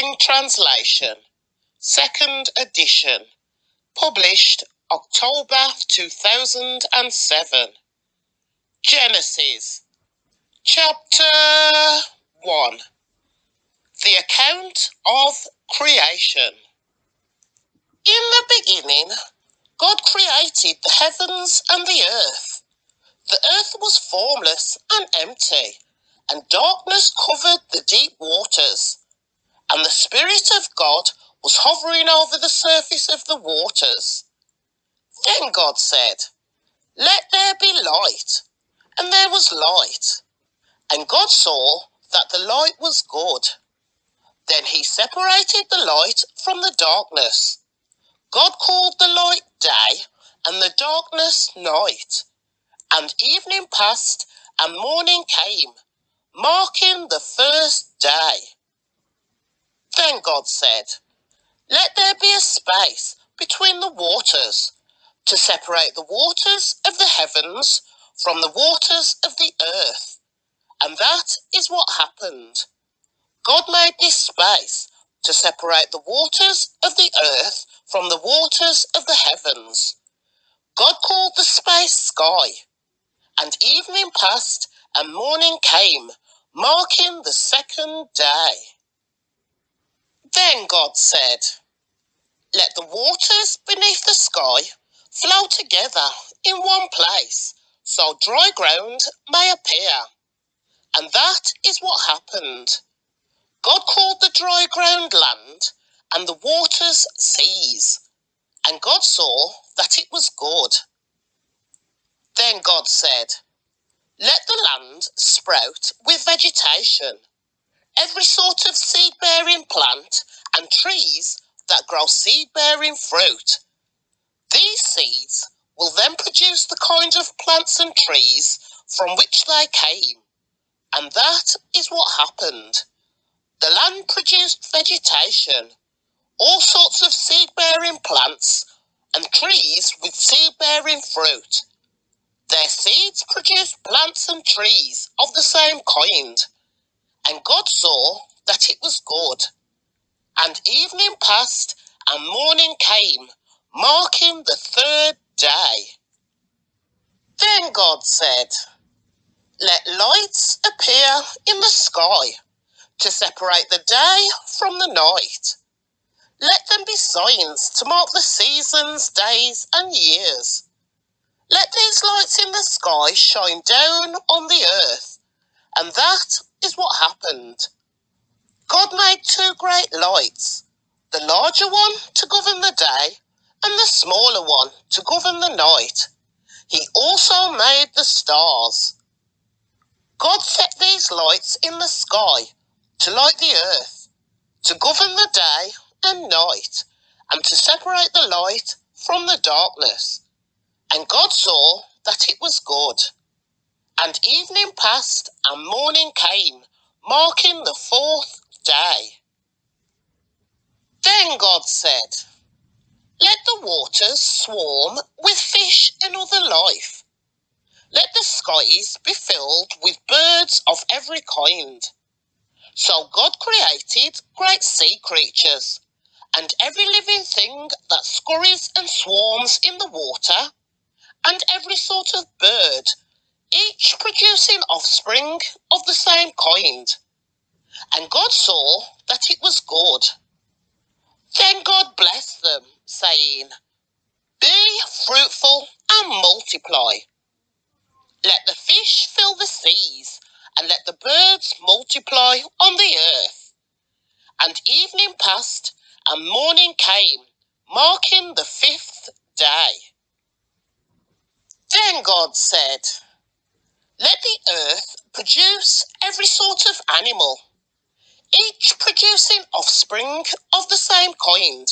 Living Translation, 2nd edition, published October 2007. Genesis, chapter 1. The account of creation. In the beginning, God created the heavens and the earth. The earth was formless and empty, and darkness covered the deep waters. And the Spirit of God was hovering over the surface of the waters. Then God said, "Let there be light," and there was light. And God saw that the light was good. Then he separated the light from the darkness. God called the light day, and the darkness night. And evening passed, and morning came, marking the first day. Then God said, "Let there be a space between the waters, to separate the waters of the heavens from the waters of the earth." And that is what happened. God made this space to separate the waters of the earth from the waters of the heavens. God called the space sky. And evening passed, and morning came, marking the second day. Then God said, "Let the waters beneath the sky flow together in one place, so dry ground may appear." And that is what happened. God called the dry ground land, and the waters seas. And God saw that it was good. Then God said, "Let the land sprout with vegetation, every sort of seed-bearing plant, and trees that grow seed-bearing fruit. These seeds will then produce the kind of plants and trees from which they came." And that is what happened. The land produced vegetation, all sorts of seed-bearing plants, and trees with seed-bearing fruit. Their seeds produced plants and trees of the same kind. And God saw that it was good. And evening passed, and morning came, marking the third day. Then God said, "Let lights appear in the sky, to separate the day from the night. Let them be signs to mark the seasons, days, and years. Let these lights in the sky shine down on the earth." And that is what happened. God made two great lights, the larger one to govern the day, and the smaller one to govern the night. He also made the stars. God set these lights in the sky to light the earth, to govern the day and night, and to separate the light from the darkness. And God saw that it was good. And evening passed, and morning came, marking the fourth day. Then God said, "Let the waters swarm with fish and other life. Let the skies be filled with birds of every kind." So God created great sea creatures, and every living thing that scurries and swarms in the water, and every sort of bird, each producing offspring of the same kind. And God saw that it was good. Then God blessed them, saying, "Be fruitful and multiply. Let the fish fill the seas, and let the birds multiply on the earth." And evening passed, and morning came, marking the fifth day. Then God said, "Let the earth produce every sort of animal, each producing offspring of the same kind,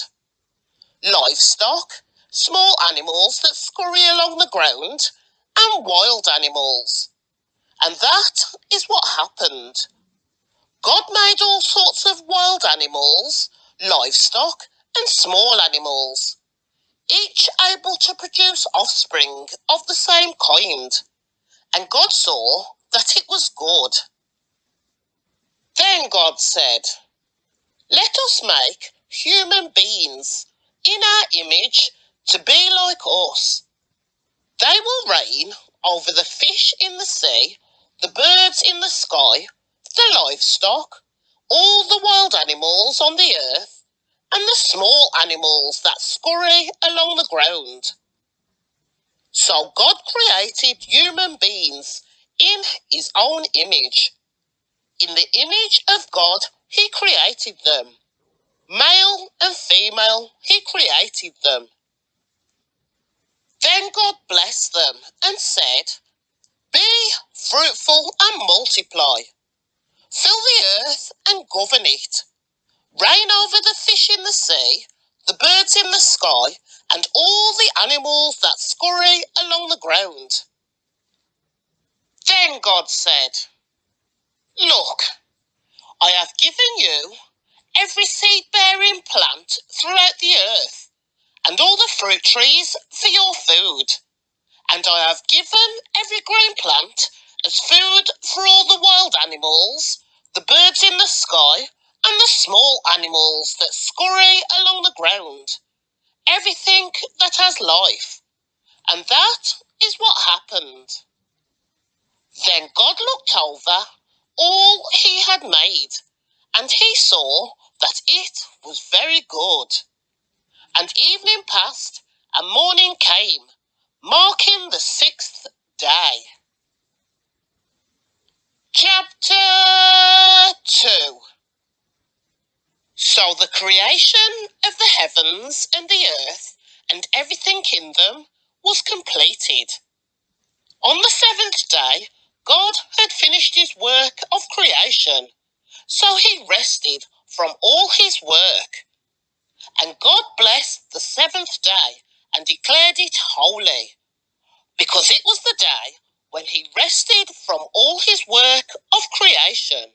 livestock, small animals that scurry along the ground, and wild animals." And that is what happened. God made all sorts of wild animals, livestock, and small animals, each able to produce offspring of the same kind. And God saw that it was good. Then God said, Let us make human beings in our image to be like us. They will reign over the fish in the sea, the birds in the sky, the livestock, all the wild animals on the earth, and the small animals that scurry along the ground. So God created human beings in his own image. In the image of God, he created them. Male and female, he created them. Then God blessed them and said, "Be fruitful and multiply. Fill the earth and govern it. Reign over the fish in the sea, the birds in the sky, and all the animals that scurry along the ground." Then God said, "Look, I have given you every seed-bearing plant throughout the earth, and all the fruit trees for your food. And I have given every green plant as food for all the wild animals, the birds in the sky, and the small animals that scurry along the ground, everything that has life." And that is what happened. Then God looked over all he had made, and he saw that it was very good. And evening passed, and morning came, marking the sixth day. Chapter 2. So the creation of the heavens and the earth and everything in them was completed. On the seventh day, God had finished his work of creation, so he rested from all his work. And God blessed the seventh day and declared it holy, because it was the day when he rested from all his work of creation.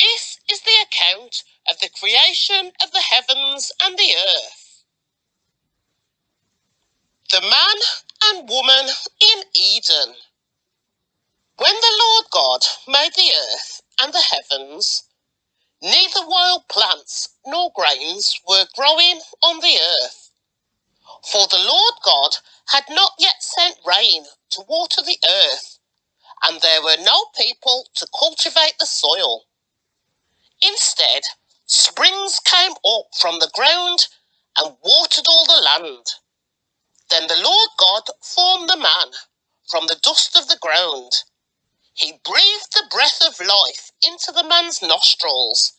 This is the account of the creation of the heavens and the earth. The man and woman in Eden. When the Lord God made the earth and the heavens, neither wild plants nor grains were growing on the earth, for the Lord God had not yet sent rain to water the earth, and there were no people to cultivate the soil. Instead, springs came up from the ground and watered all the land. Then the Lord God formed the man from the dust of the ground. He breathed the breath of life into the man's nostrils,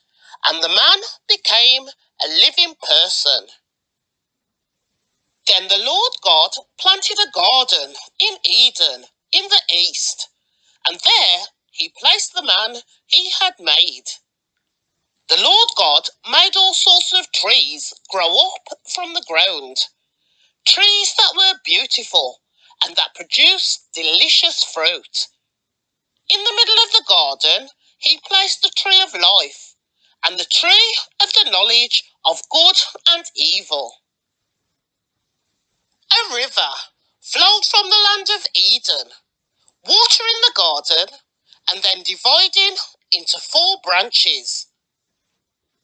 and the man became a living person. Then the Lord God planted a garden in Eden in the east, and there he placed the man he had made. The Lord God made all sorts of trees grow up from the ground, trees that were beautiful and that produced delicious fruit. In the middle of the garden, he placed the tree of life and the tree of the knowledge of good and evil. A river flowed from the land of Eden, watering the garden and then dividing into 4 branches.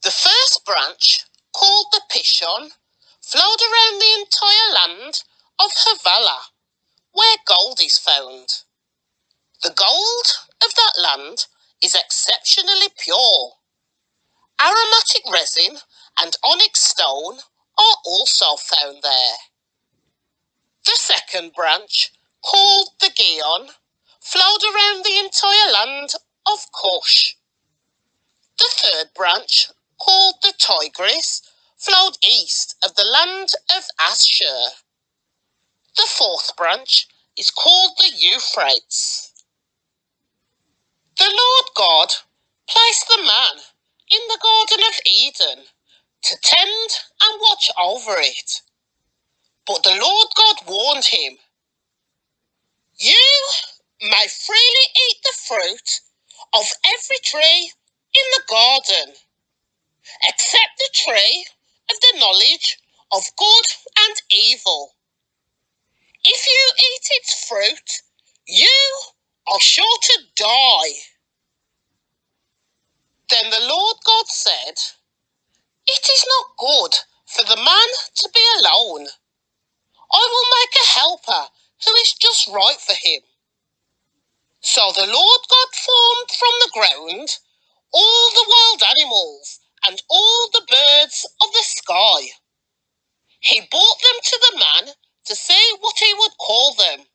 The first branch, called the Pishon, flowed around the entire land of Havilah, where gold is found. The gold of that land is exceptionally pure. Aromatic resin and onyx stone are also found there. The second branch, called the Gihon, flowed around the entire land of Cush. The third branch, called the Tigris, flowed east of the land of Ashur. The fourth branch is called the Euphrates. The Lord God placed the man in the Garden of Eden to tend and watch over it. But the Lord God warned him, "You may freely eat the fruit of every tree in the garden, except the tree of the knowledge of good and evil. If you eat its fruit, you are sure to die." Then the Lord God God said, "It is not good for the man to be alone. I will make a helper who is just right for him." So the Lord God formed from the ground all the wild animals and all the birds of the sky. He brought them to the man to see what he would call them,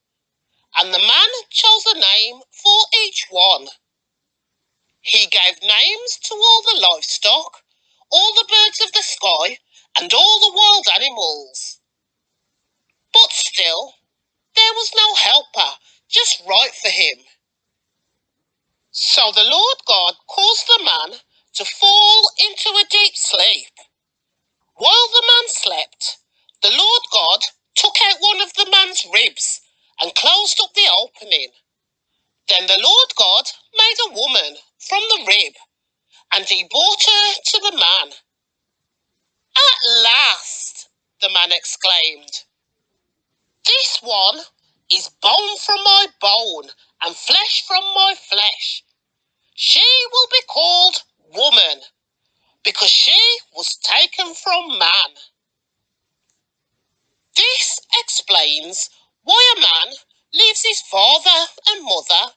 and the man chose a name for each one. He gave names to all the livestock, all the birds of the sky, and all the wild animals. But still, there was no helper just right for him. So the Lord God caused the man to fall into a deep sleep. While the man slept, the Lord God took out one of the man's ribs and closed up the opening. Then the Lord God made a woman from the rib, and he brought her to the man. "At last," the man exclaimed. "This one is bone from my bone and flesh from my flesh. She will be called woman, because she was taken from man." This explains why a man leaves his father and mother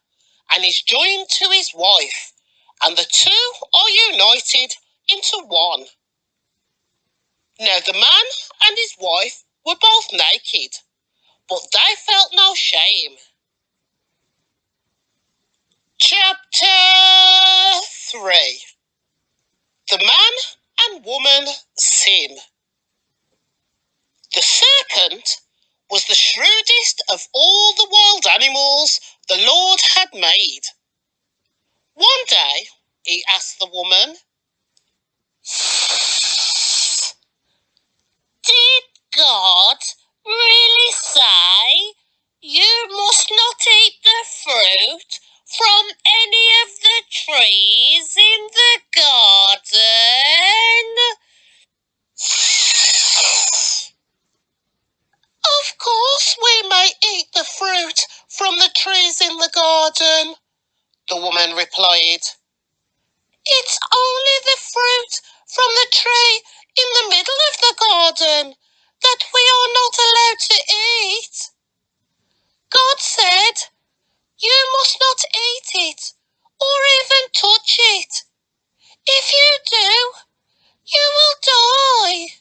and is joined to his wife, and the two are united into one. Now the man and his wife were both naked, but they felt no shame. Chapter 3. The man and woman sin. The serpent was the shrewdest of all the wild animals the Lord had made. One day he asked the woman, "Did God really say you must not eat the fruit from any of the trees in the garden?" "Of course we may eat the fruit from the trees in the garden," the woman replied. "It's only the fruit from the tree in the middle of the garden that we are not allowed to eat. God said, you must not eat it or even touch it. If you do, you will die."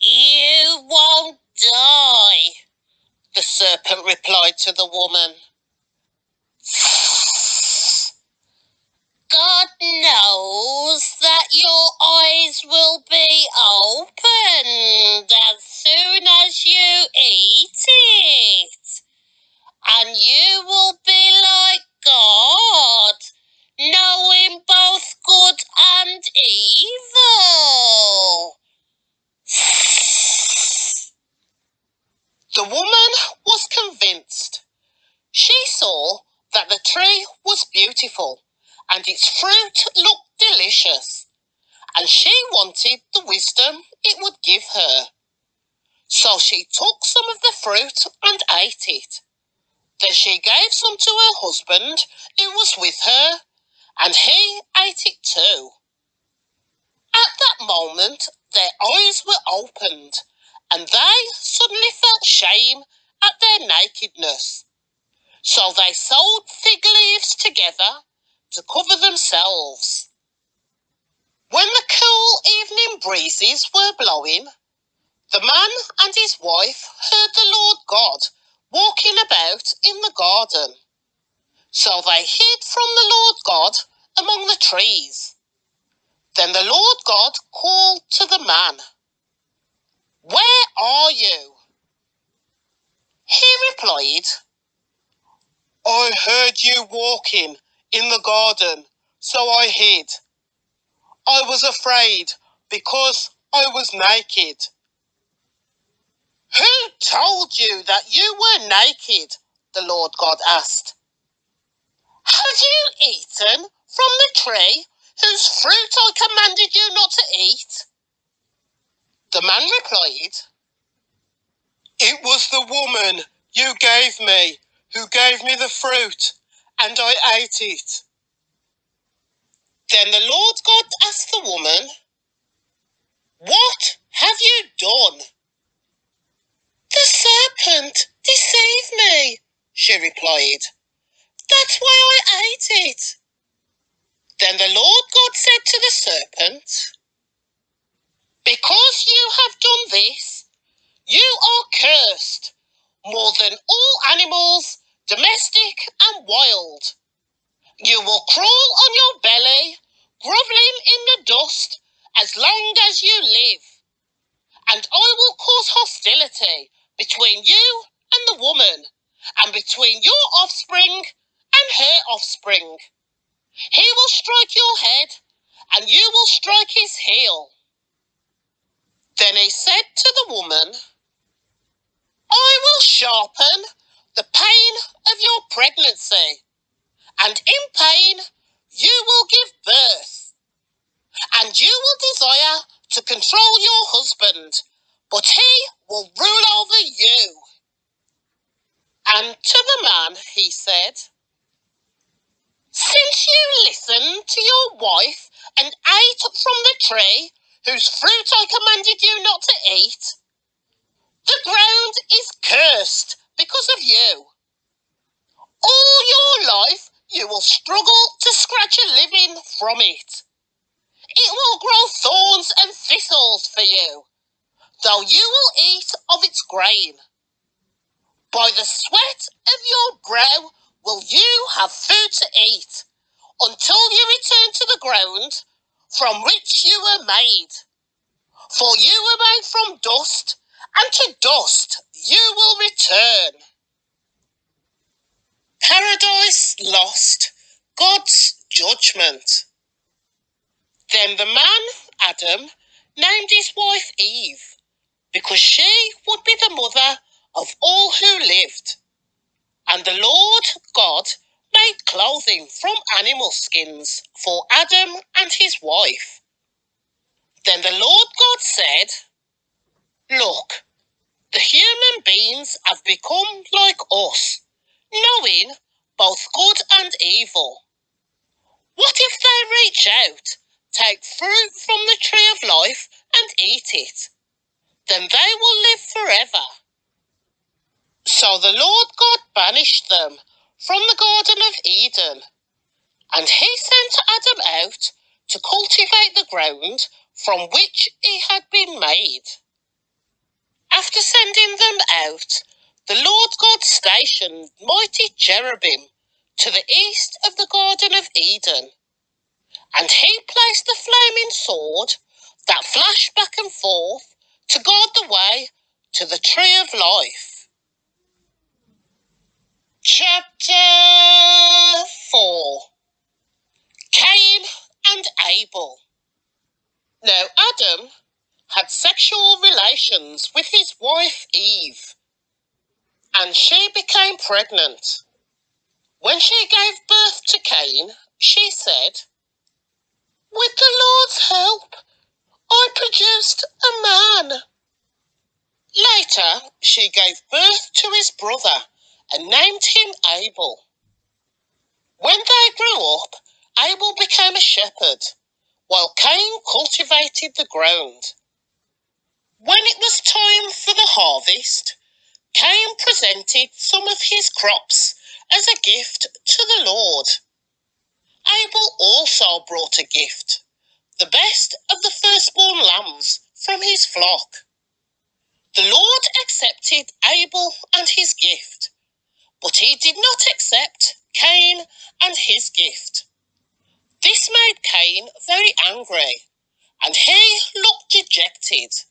"You won't die," the serpent replied to the woman. "God knows that your eyes will be opened as soon as you eat it, and you will be like God, knowing both good and evil." The woman was convinced. She saw that the tree was beautiful and its fruit looked delicious, and she wanted the wisdom it would give her. So she took some of the fruit and ate it. Then she gave some to her husband who was with her, and he ate it too. At that moment, their eyes were opened, and they suddenly felt shame at their nakedness. So they sewed fig leaves together to cover themselves. When the cool evening breezes were blowing, the man and his wife heard the Lord God walking about in the garden. So they hid from the Lord God among the trees. Then the Lord God called to the man, "Where are you?" He replied, "I heard you walking in the garden, so I hid. I was afraid because I was naked." "Who told you that you were naked?" the Lord God asked. "Have you eaten from the tree whose fruit I commanded you not to eat?" The man replied, "It was the woman you gave me who gave me the fruit, and I ate it. Then the Lord God asked the woman, "What have you done?" "The serpent deceived me," she replied. "That's why I ate it." Then the Lord God said to the serpent, "Because you have done this, you are cursed more than all animals, domestic and wild. You will crawl on your belly, groveling in the dust, as long as you live. And I will cause hostility between you and the woman, and between your offspring and her offspring. He will strike your head, and you will strike his heel." Then he said to the woman, "I will sharpen the pain of your pregnancy, and in pain you will give birth, and you will desire to control your husband, but he will rule over you." And to the man he said, "Since you listened to your wife and ate from the tree whose fruit I commanded you not to eat, the ground is cursed because of you. All your life you will struggle to scratch a living from it. It will grow thorns and thistles for you, though you will eat of its grain. By the sweat of your brow will you have food to eat, until you return to the ground from which you were made. For you were made from dust, and to dust you will return." Paradise lost, God's judgment. Then the man, Adam, named his wife Eve, because she would be the mother of all who lived. And the Lord God made clothing from animal skins for Adam and his wife. Then the Lord God said, "Look, the human beings have become like us, knowing both good and evil. What if they reach out, take fruit from the tree of life and eat it? Then they will live forever." So the Lord God banished them from the Garden of Eden, and he sent Adam out to cultivate the ground from which he had been made. After sending them out, the Lord God stationed mighty cherubim to the east of the Garden of Eden, and he placed the flaming sword that flashed back and forth to guard the way to the tree of life. Chapter 4. Cain and Abel. Now Adam had sexual relations with his wife Eve, and she became pregnant. When she gave birth to Cain, she said, "With the Lord's help, I produced a man." Later, she gave birth to his brother and named him Abel. When they grew up, Abel became a shepherd, while Cain cultivated the ground. When it was time for the harvest, Cain presented some of his crops as a gift to the Lord. Abel also brought a gift, the best of the firstborn lambs from his flock. The Lord accepted Abel and his gift, but he did not accept Cain and his gift. This made Cain very angry, and he looked dejected.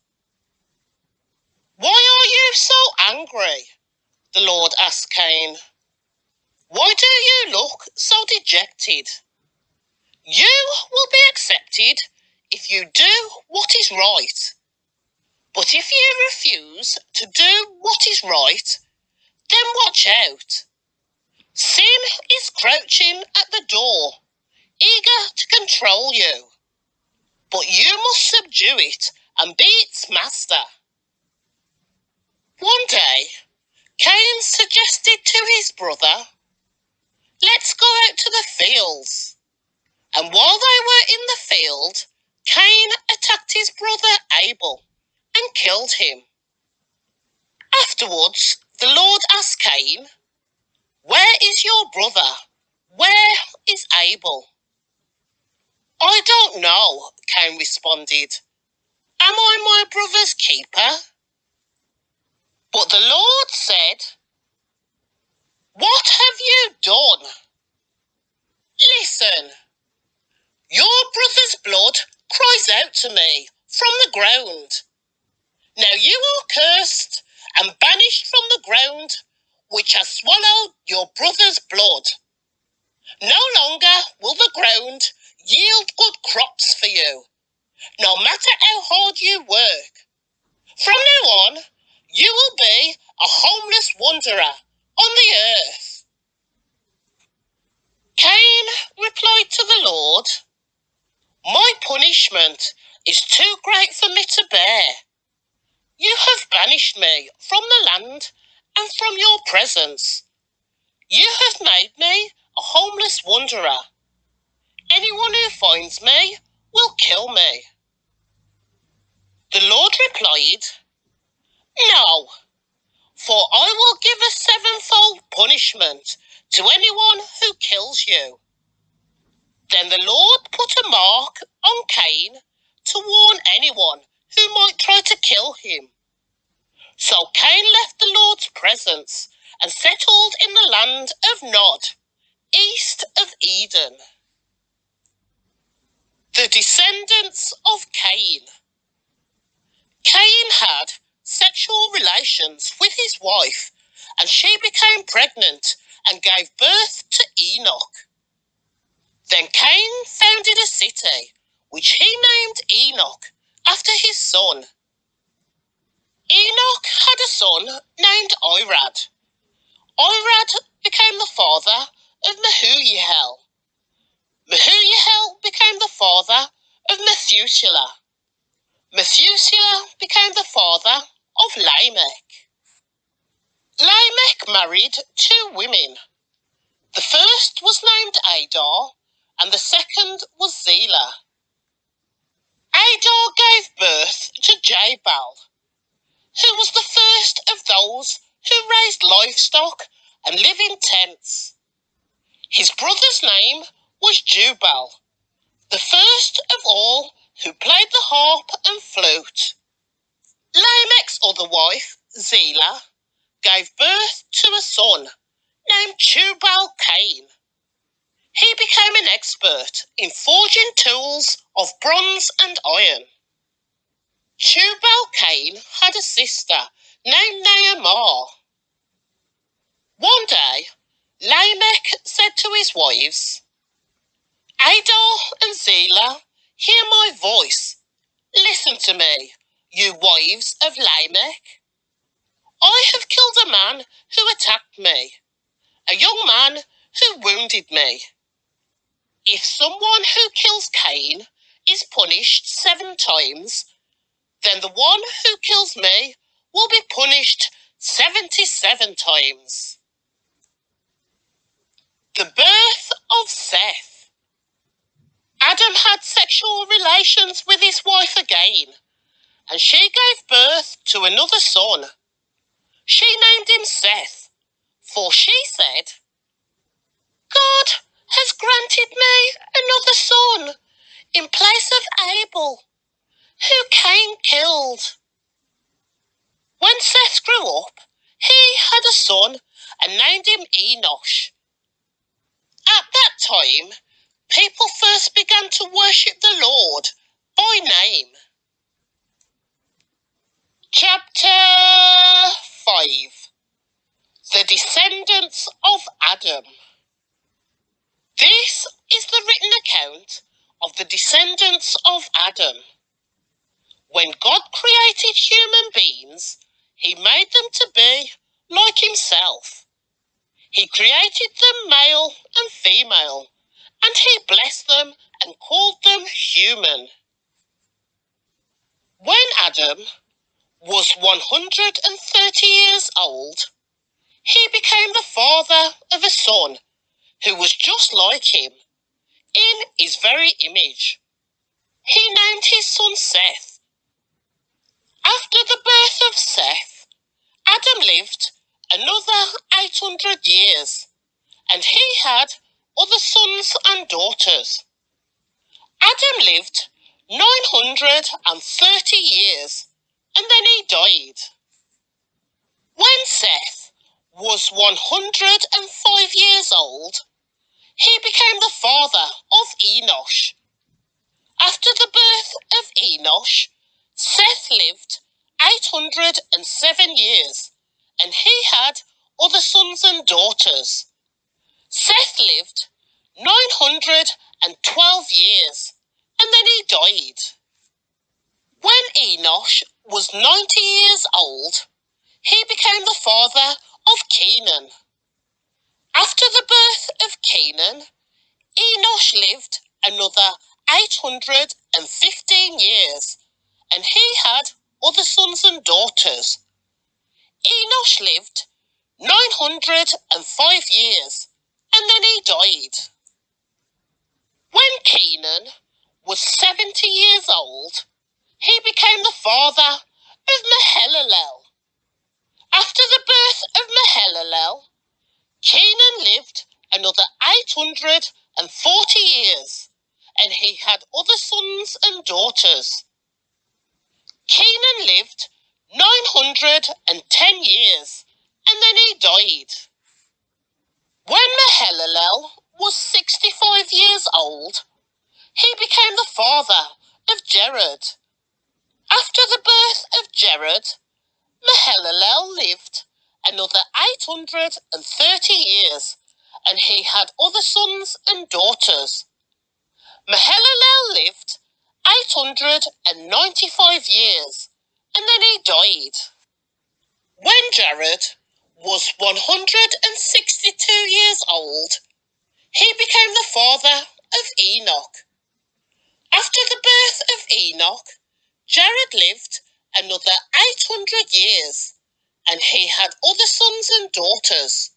"Why are you so angry?" the Lord asked Cain. "Why do you look so dejected? You will be accepted if you do what is right. But if you refuse to do what is right, then watch out. Sin is crouching at the door, eager to control you. But you must subdue it and be its master." One day, Cain suggested to his brother, "Let's go fields. And while they were in the field, Cain attacked his brother Abel and killed him. Afterwards, the Lord asked Cain, "Where is your brother? Where is Abel?" "I don't know," Cain responded. "Am I my brother's keeper?" But the Lord said, "What have you done? Listen, your brother's blood cries out to me from the ground. Now you are cursed and banished from the ground, which has swallowed your brother's blood. No longer will the ground yield good crops for you, no matter how hard you work. From now on, you will be a homeless wanderer on the earth." Cain replied to the Lord, "My punishment is too great for me to bear. You have banished me from the land and from your presence. You have made me a homeless wanderer. Anyone who finds me will kill me." The Lord replied, "No, for I will give a sevenfold punishment to anyone who kills you." Then the Lord put a mark on Cain to warn anyone who might try to kill him. So Cain left the Lord's presence and settled in the land of Nod, east of Eden. The descendants of Cain. Cain had sexual relations with his wife, and she became pregnant and gave birth to Enoch. Then Cain founded a city, which he named Enoch, after his son. Enoch had a son named Irad. Irad became the father of Mehujael. Mehujael became the father of Methuselah. Methuselah became the father of Lamech. Lamech married 2 women. The first was named Adar, and the second was Zillah. Adar gave birth to Jabal, who was the first of those who raised livestock and live in tents. His brother's name was Jubal, the first of all who played the harp and flute. Lamech's other wife, Zillah, gave birth to a son named Tubal-Cain. He became an expert in forging tools of bronze and iron. Tubal-Cain had a sister named Naamah. One day, Lamech said to his wives, "Adar and Zillah, hear my voice. Listen to me, you wives of Lamech. I have killed a man who attacked me, a young man who wounded me. If someone who kills Cain is punished 7 times, then the one who kills me will be punished 77 times." The birth of Seth. Adam had sexual relations with his wife again, and she gave birth to another son. She named him Seth, for she said, "God has granted me another son in place of Abel, who Cain killed." When Seth grew up, he had a son and named him Enosh. At that time, people first began to worship the Lord by name. Chapter 5. The descendants of Adam. This is the written account of the descendants of Adam. When God created human beings, he made them to be like himself. He created them male and female, and he blessed them and called them human. When Adam was 130 years old, he became the father of a son who was just like him, in his very image. He named his son Seth. After the birth of Seth, Adam lived another 800 years, and he had other sons and daughters. Adam lived 930 years, and then he died. When Seth was 105 years old, he became the father of Enosh. After the birth of Enosh, Seth lived 807 years, and he had other sons and daughters. Seth lived 912 years, and then he died. When Enosh was 90 years old, he became the father of Kenan. After the birth of Kenan, Enosh lived another 815 years, and he had other sons and daughters. Enosh lived 905 years, and then he died. When Kenan was 70 years old, he became the father of Mahalalel. After the birth of Mahalalel, Kenan lived another 840 years, and he had other sons and daughters. Kenan lived 910 years, and then he died. When Mahalalel was 65 years old, he became the father of Jared. After the birth of Jared, Mahalalel lived another 830 years, and he had other sons and daughters. Mahalalel lived 895 years, and then he died. When Jared was 162 years old, he became the father of Enoch. After the birth of Enoch, Jared lived another 800 years, and he had other sons and daughters.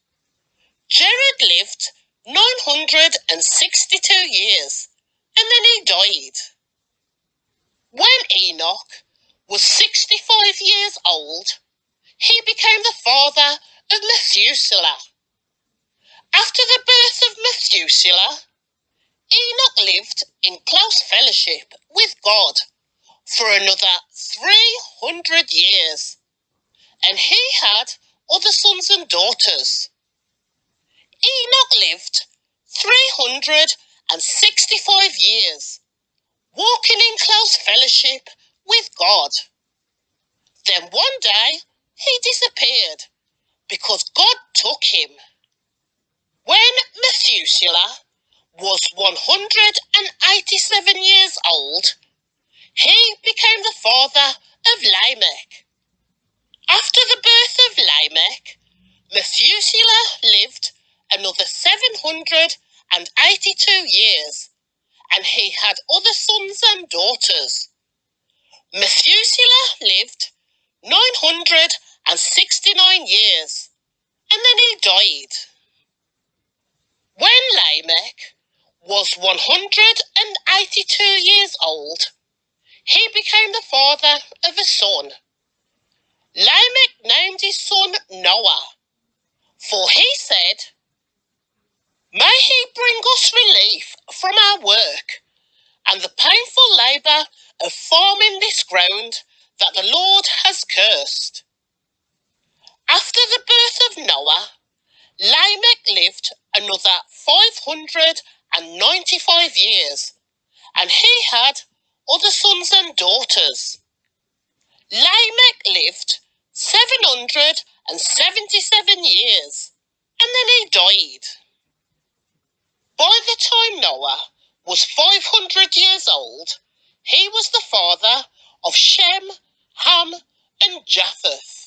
Jared lived 962 years, and then he died. When Enoch was 65 years old, he became the father of Methuselah. After the birth of Methuselah, Enoch lived in close fellowship with God for another 300 years, and he had other sons and daughters. Enoch lived 365 years, walking in close fellowship with God. Then one day he disappeared because God took him. When Methuselah was 187 years old, he became the father of Lamech. After the birth of Lamech, Methuselah lived another 782 years, and he had other sons and daughters. Methuselah lived 969 years, and then he died. When Lamech was 182 years old, he became the father of a son. Lamech named his son Noah, for he said, "May he bring us relief from our work and the painful labour of farming this ground that the Lord has cursed." After the birth of Noah, Lamech lived another 595 years, and he had other sons and daughters. Lamech lived 777 years, and then he died. By the time Noah was 500 years old, he was the father of Shem, Ham, and Japheth.